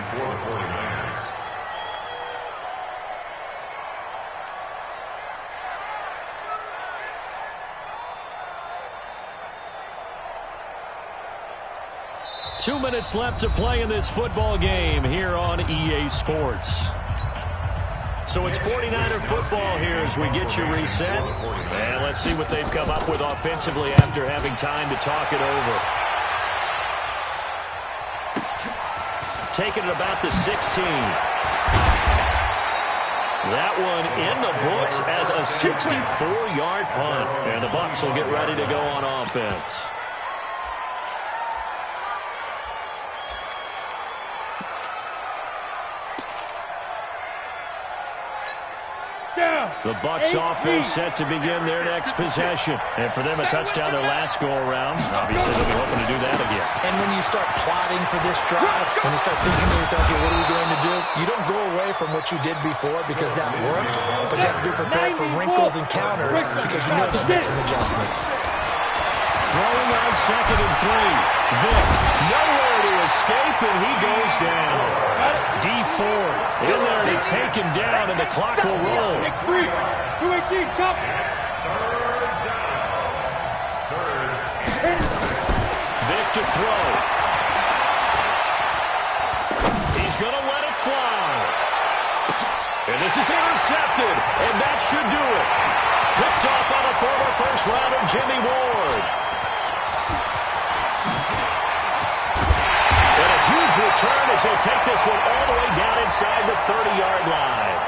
2 minutes left to play in this football game here on EA Sports. So it's 49er football here as we get you reset. And let's see what they've come up with offensively after having time to talk it over. Taking it about the 16. That one in the books as a 64-yard punt. And the Bucs will get ready to go on offense. The Bucs offense set to begin their next possession. And for them, a touchdown their last go-around. Obviously, they'll be hoping to do that again. And when you start plotting for this drive, when you start thinking to yourself, okay, what are we going to do? You don't go away from what you did before because that worked, but you have to be prepared for wrinkles and counters because you know they'll make some adjustments. Throwing on 2nd and 3. Vic, nowhere to escape, and he goes down. D4 in there to take him down, and the clock will roll. 218, chop. Vic to throw. He's going to let it fly. And this is intercepted, and that should do it. Picked off by the former first-rounder Jimmy Ward. And a huge return as he'll take this one all the way down inside the 30-yard line.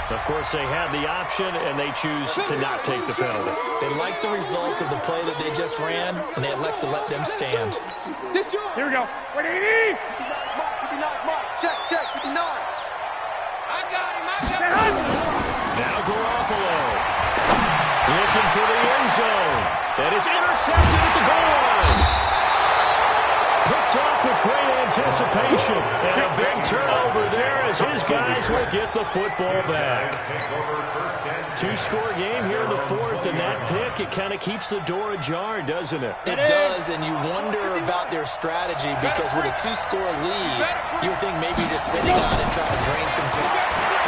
Of course, they had the option, and they choose to not take the penalty. They like the results of the play that they just ran, and they elect to let them stand. Here we go. 180. 59, Mark. Check, 59. I got him. Now Garoppolo looking for the end zone. And it's intercepted at the goal line. Picked off with great anticipation. And a big turnover there as his guys will get the football back. 2-score game here in the fourth, and that pick, it kind of keeps the door ajar, doesn't it? It does, and you wonder about their strategy because with a 2-score lead, you would think maybe just sitting on and trying to drain some clock.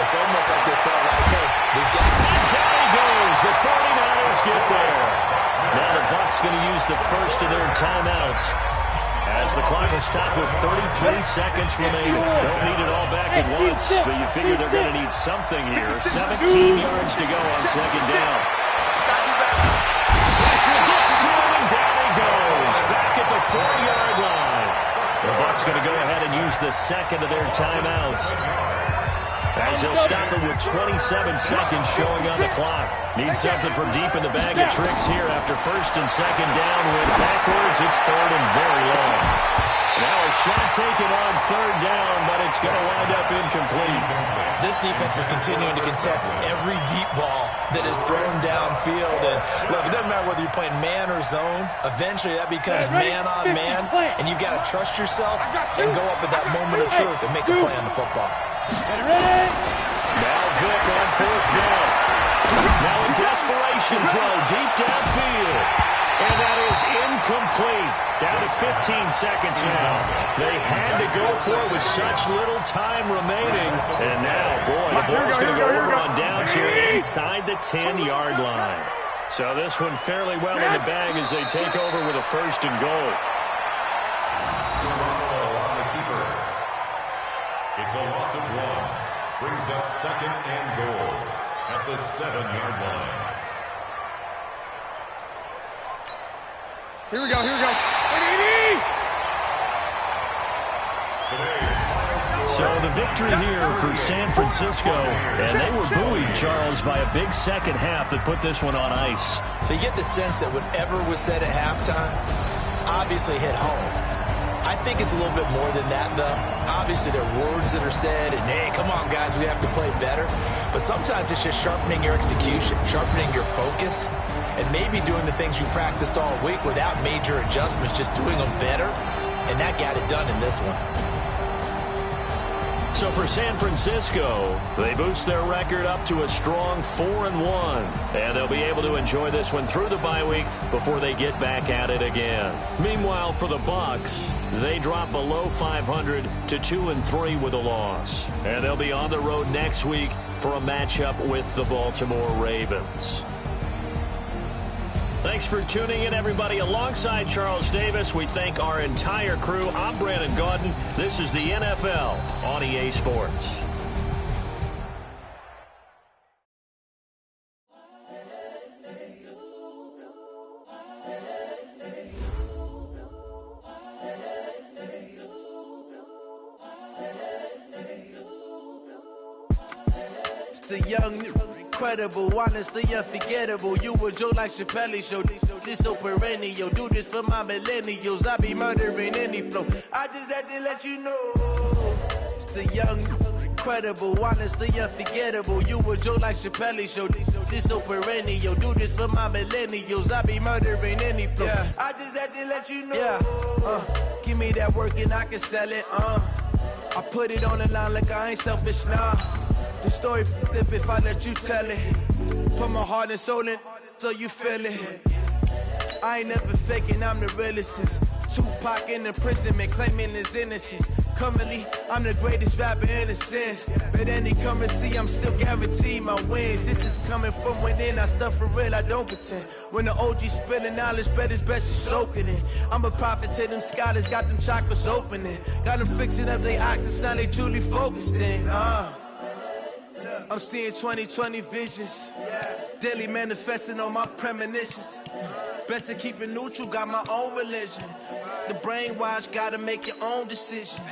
It's almost like they felt like, hey, we've got it. And down he goes. The 49ers get there. Now the Bucs going to use the first of their timeouts as the clock will stop with 33 seconds remaining. Don't need it all back at once, but you figure they're going to need something here. 17 yards to go on 2nd down. Pressure gets to him, and down he goes. Back at the 4-yard line. The Bucs going to go ahead and use the second of their timeouts, as they'll stop it with 27 seconds showing on the clock. Need something from deep in the bag of tricks here after 1st and 2nd down. Went backwards, it's 3rd and very long. Now a shot taken on 3rd down, but it's going to wind up incomplete. This defense is continuing to contest every deep ball. that is thrown downfield. And look, it doesn't matter whether you're playing man or zone. Eventually, that becomes man on man, and you've got to trust yourself and go up at that moment of truth and make a play on the football. Now Vick on fourth down. Now a desperation throw deep downfield. And that is incomplete. Down to 15 seconds now. They had to go for it with such little time remaining. And now, boy, the ball's going to go over on downs here inside the 10-yard line. So this one fairly well in the bag as they take over with a first and goal. On the keeper. It's a loss of 1. Brings up second and goal at the 7-yard line. Here we go. So the victory here for San Francisco, and they were buoyed, Charles, by a big second half that put this one on ice. So you get the sense that whatever was said at halftime obviously hit home. I think it's a little bit more than that, though. Obviously, there are words that are said, and, hey, come on, guys, we have to play better. But sometimes it's just sharpening your execution, sharpening your focus, and maybe doing the things you practiced all week without major adjustments, just doing them better, and that got it done in this one. So for San Francisco, they boost their record up to a strong 4-1. And they'll be able to enjoy this one through the bye week before they get back at it again. Meanwhile, for the Bucs, they drop below 500 to 2-3 with a loss. And they'll be on the road next week for a matchup with the Baltimore Ravens. Thanks for tuning in, everybody. Alongside Charles Davis, we thank our entire crew. I'm Brandon Gaudin. This is the NFL on EA Sports. It's the young, incredible, honestly unforgettable. You a Joe like Chappelle show. This so perennial. Do this for my millennials. I be murdering any flow. I just had to let you know. It's the young, incredible, honestly unforgettable. You a Joe like Chappelle show. This so perennial. Do this for my millennials. I be murdering any flow. Yeah. I just had to let you know. Yeah. Give me that work and I can sell it. I put it on the line like I ain't selfish, nah. The story flip if I let you tell it. Put my heart and soul in so you feel it. I ain't never faking, I'm the realest since Tupac in imprisonment, claiming his innocence. Currently, I'm the greatest rapper in a sense. But any currency, I'm still guaranteed my wins. This is coming from within, I stuff for real, I don't pretend. When the OG spilling knowledge, bet it's best you soak it in. I'm a prophet to them scholars, got them chakras opening. Got them fixing up their octaves, now they truly focused in. I'm seeing 2020 visions. Daily manifesting on my premonitions. Better keep it neutral, got my own religion. The brainwash, gotta make your own decision.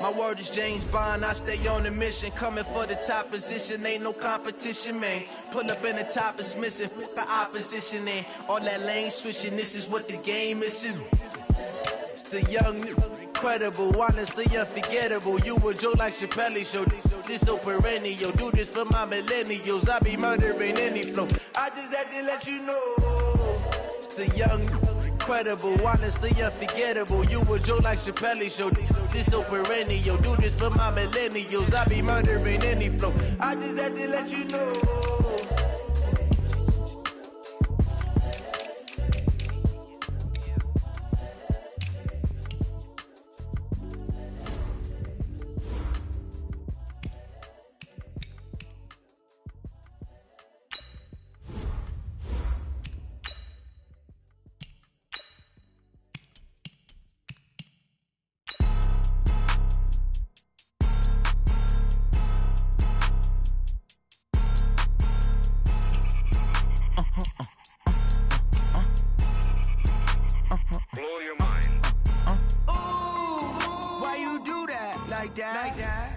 My word is James Bond, I stay on a mission. Coming for the top position, ain't no competition, man. Pull up in the top, it's missing, the opposition in. All that lane switching, this is what the game is. It's the young, incredible, honestly unforgettable. You a Joe like Chappelle show. This so perennial. Do this for my millennials. I be murdering any flow. I just had to let you know. It's the young, incredible, honestly unforgettable. You a Joe like Chappelle show. This so perennial. Do this for my millennials. I be murdering any flow. I just had to let you know.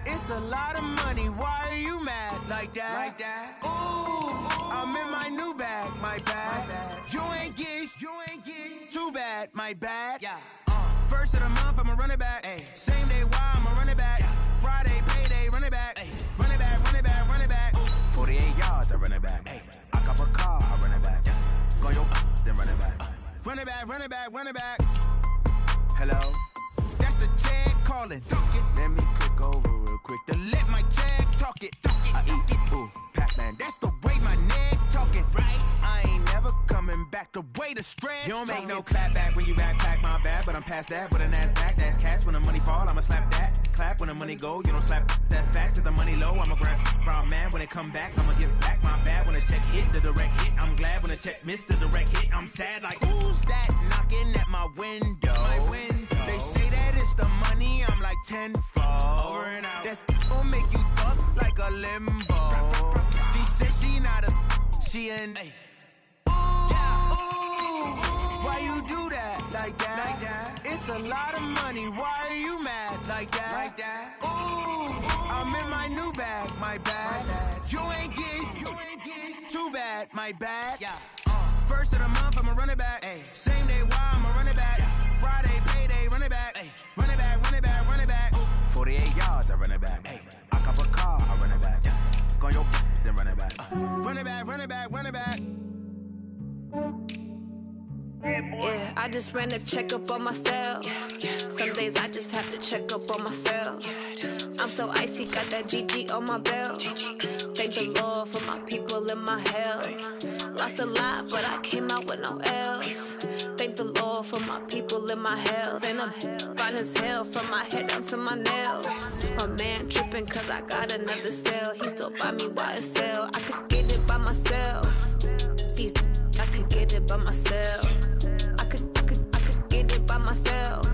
It's a lot of money, why are you mad like that? Ooh, I'm in my new bag, my bad. You ain't get too bad, my bad. Yeah. First of the month, I'ma run it back. Ay. Same day, why I'ma run it back. Yeah. Friday, payday, run it back. Ay. Run it back. 48 yards, I run it back. Ay. Run it back, run it back, run it back. Hello? That's the jag calling. Let me click over real quick to let my jag talk it. I eat it, ooh, Pac-Man. That's the way my neck talking. Right? I ain't never coming back the way the stress. You don't make no clap back when you backpack, my bad. But I'm past that with a NASDAQ. That's cash when the money fall, I'ma slap that. Clap when the money go, you don't slap. That's facts. If the money low, I'ma grab brown man. When it come back, I'ma give back my bad. When the check hit, the direct hit. I'm glad when the check missed the direct hit. I'm sad like, who's that knocking at my window? They say that it's the money, I'm like tenfold. Over and out. That's gon' make you fuck like a limbo. She said she not a, she an. Why you do that like that? It's a lot of money. Why are you mad like that? Ooh, I'm in my new bag, my bad. You ain't getting too bad, my bad. Yeah. First of the month, I'ma run it back. Same day, why I'ma run it back. Friday, payday, run it back. Run it back, run it back, run it back. 48 yards, I run it back. I cop a car, I run it back. Go on your then run it back. Run it back, run it back, run it back. Yeah, I just ran a checkup on myself. Some days I just have to check up on myself. I'm so icy, got that GG on my belt. Thank the Lord for my people in my health. Lost a lot, but I came out with no else. Thank the Lord for my people in my health. And I'm fine as hell from my head down to my nails. My man tripping cause I got another cell. He still buy me YSL. I could get it by myself. These I could get it by myself. I could get it by myself.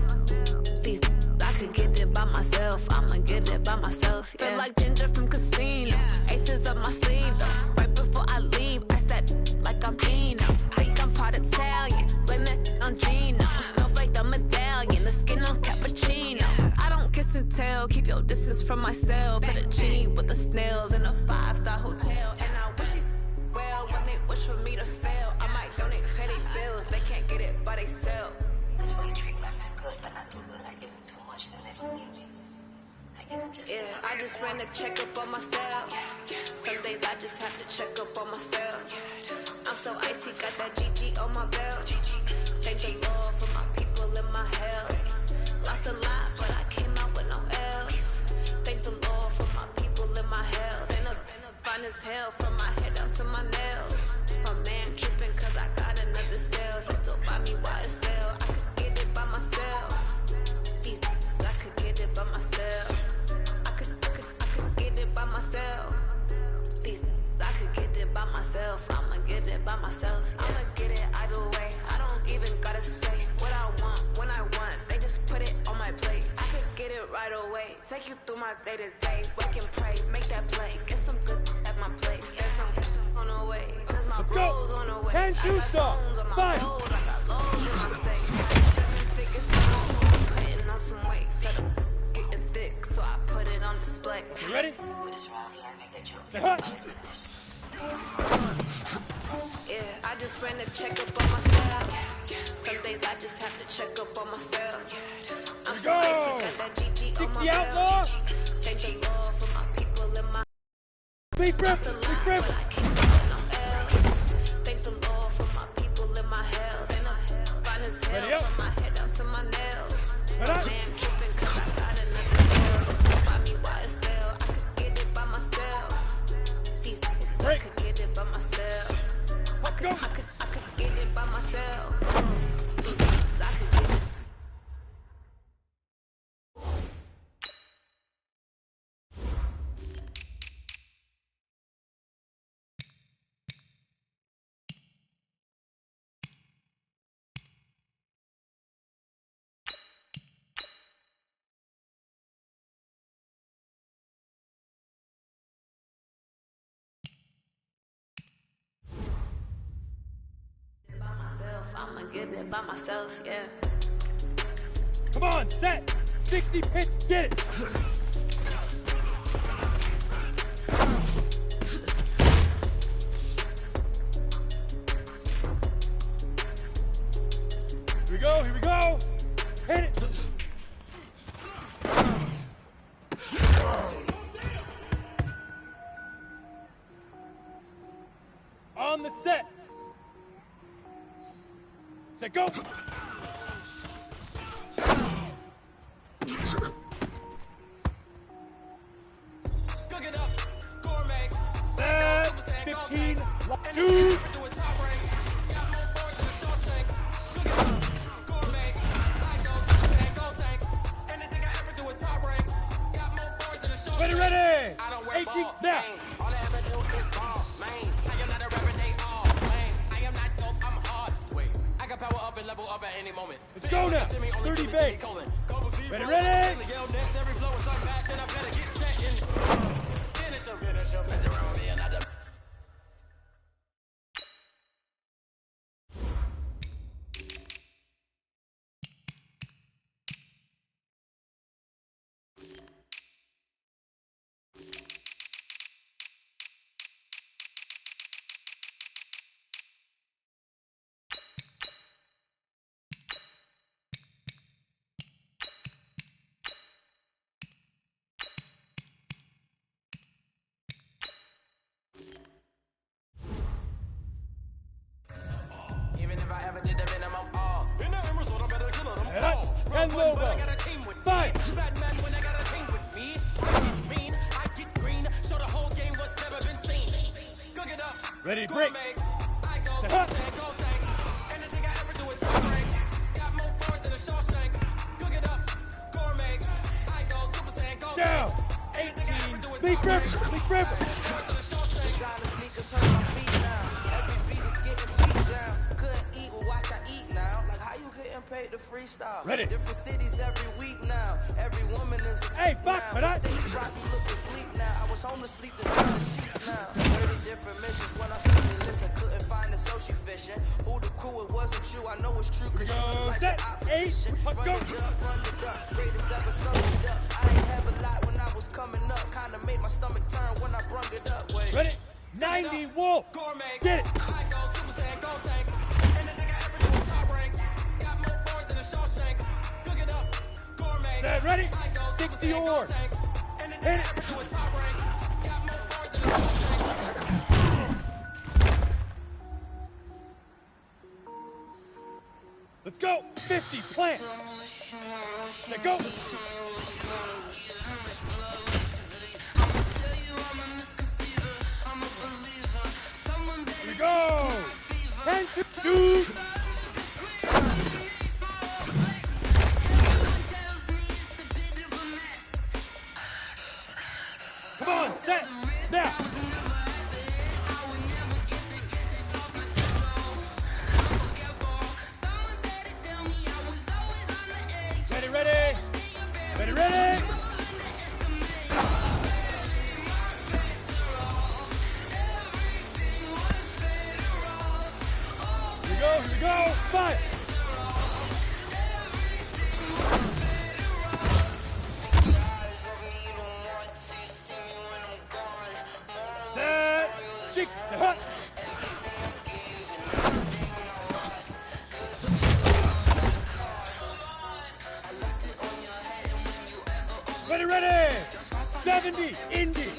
These I could get it by myself. I'ma get it by myself. Yeah. Feel like Ginger from Casino. Aces up my sleeve though. Right before I leave, I said like I'm Dino. Think I'm part Italian. Blame it on Gino. Smells like the medallion. The skin on cappuccino. I don't kiss and tell. Keep your distance from myself. For the genie with the snails in a 5-star hotel. And I wish he's well when they wish for me to fail. I might donate petty bills. They can't get it by they sell. That's why you treat my friend good, but not too good. I give them too much, then they don't need me. I give them just I just ran a checkup on myself. Some days I just have to check up on myself. I'm so icy, got that GG on my belt. Thank the Lord for my people in my health. Lost a lot, but I came out with no else. Thank the Lord for my people in my health. And I'm fine as hell from my head down to my nails. My man tripping cause I got another cell. He still buy me YSL. I could get it by myself. These I could get it by myself. I could get it by myself. These I could get it by myself. I'ma get it by myself. Yeah. I'ma get it either way. I don't even gotta say what I want when I want. They just put it on my plate. I could get it right away. Take you through my day to day. Work and pray, make that play. Get some good at my place. There's some on the way. Cause my bros on the way. 10 shoot stop. Fight. I got lows in my safe. 7 figures, putting on some weight. Set up, getting thick, so I put it on display. You ready? with this round here, make that you. Yeah, I just ran a checkup on myself. Some days I just have to check up on myself. I'm so icy, got that GG on my belt. Thank the Lord for my people in my big breath, big breath. Thank the Lord for my people in my health. And I'm fine as hell from my head down to my nails. My man tripping cause I got another cell. Buy me YSL, I could get it by myself. These I could get it by myself. I could get it by myself. These I could get it. I'ma get it by myself, yeah. Come on, set! 60 pitch, get it! Here we go! Hit it! On the set! Set, go! Set, 15, shoot! Ready, ready! 18, now! All I ever do is ball, man. I am not a rapper, they all, man. I am not dope, I'm hard. Wait, I can power up and level up at any moment. Let's go now! 30 base! Ready, ready! Every flow is unmatched and I better get set in. Finish him. Mess around with me and I even if I ever did the minimum all. In the Emerald, I better kill them all. 10 logo. I got a team with 5. Batman when I got a team with me. I get mean, I get green. Show the whole game what's never been seen. Cook it up. Ready, break. I go Super Saiyan, go tank. Anything I ever do is top rank. Got more bars than a Shawshank. Cook it up. Gourmet. I go Super Saiyan, go Down. tank. 18. Leak river. Leak river. Designer sneakers hurt my feet now. Every beat is getting beat down. Couldn't eat, well watch I eat now. Like how you getting paid to freestyle? Ready. Different cities every week now. Every woman is a Hey, fuck, now. but I... Stage probably looking bleak now. I was home to sleep, designer sheets now. 30 different missions when I started listen. Couldn't find the social fishing. Who the crew, it wasn't you. I know it's true cause you like the opposition. Run it up. Greatest ever sold it up. I ain't have a lot when I was coming up. Kinda made my stomach turn when I brung it up. Wait. Ready? 90 Wolf. Get it. I go Super Saiyan, go tank. Anything I ever do is top rank. Got more bars than a Shawshank. Cook it up. Gourmet. Set, ready? I go 60 or. Anything I ever do is top rank. Got more bars than a Shawshank. Let's go. 50. Plant. Set, go. Here we go. 10 to shoot. Come on, set, now. Ready, ready. Ready, ready. Here we go, 5. Set, 6, hut. Ready, ready. 70, Indy.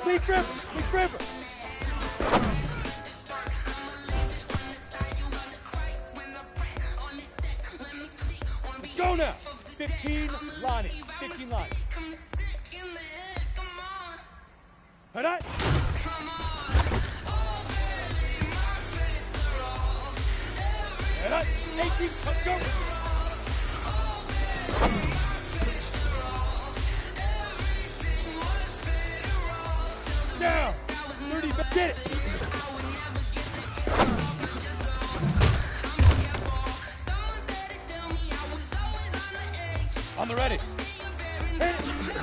Leak river, leak river. Go now. 15, Lonnie. 15, Lonnie. Head on. Head on. 18, let's go. Down. 30, get it. On the ready. Hit it. Here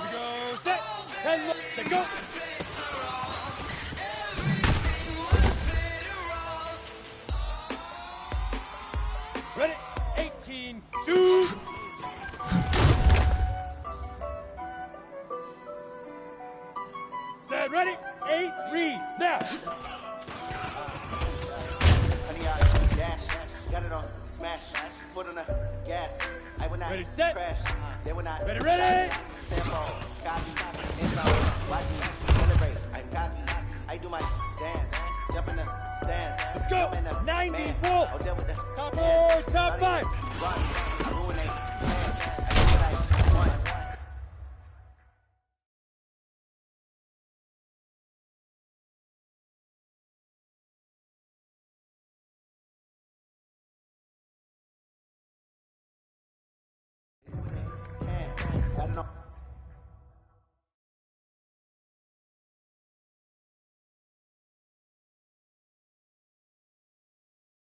we go. Set. 10 left. Set, go. Ready. 18. Shoot. Set. Ready. 8. Read. Now. Dash, got it on, smash, foot on the gas. I will not Ready, set. crash. They will not. Ready, ready. Tempo, copy, end zone, watch me celebrate. I'm copy. I do my dance, jump in the stands. Let's go. 90 full. Oh, with the Top 4, top 5. Run, I ruin they plans. I do what I want. I don't know.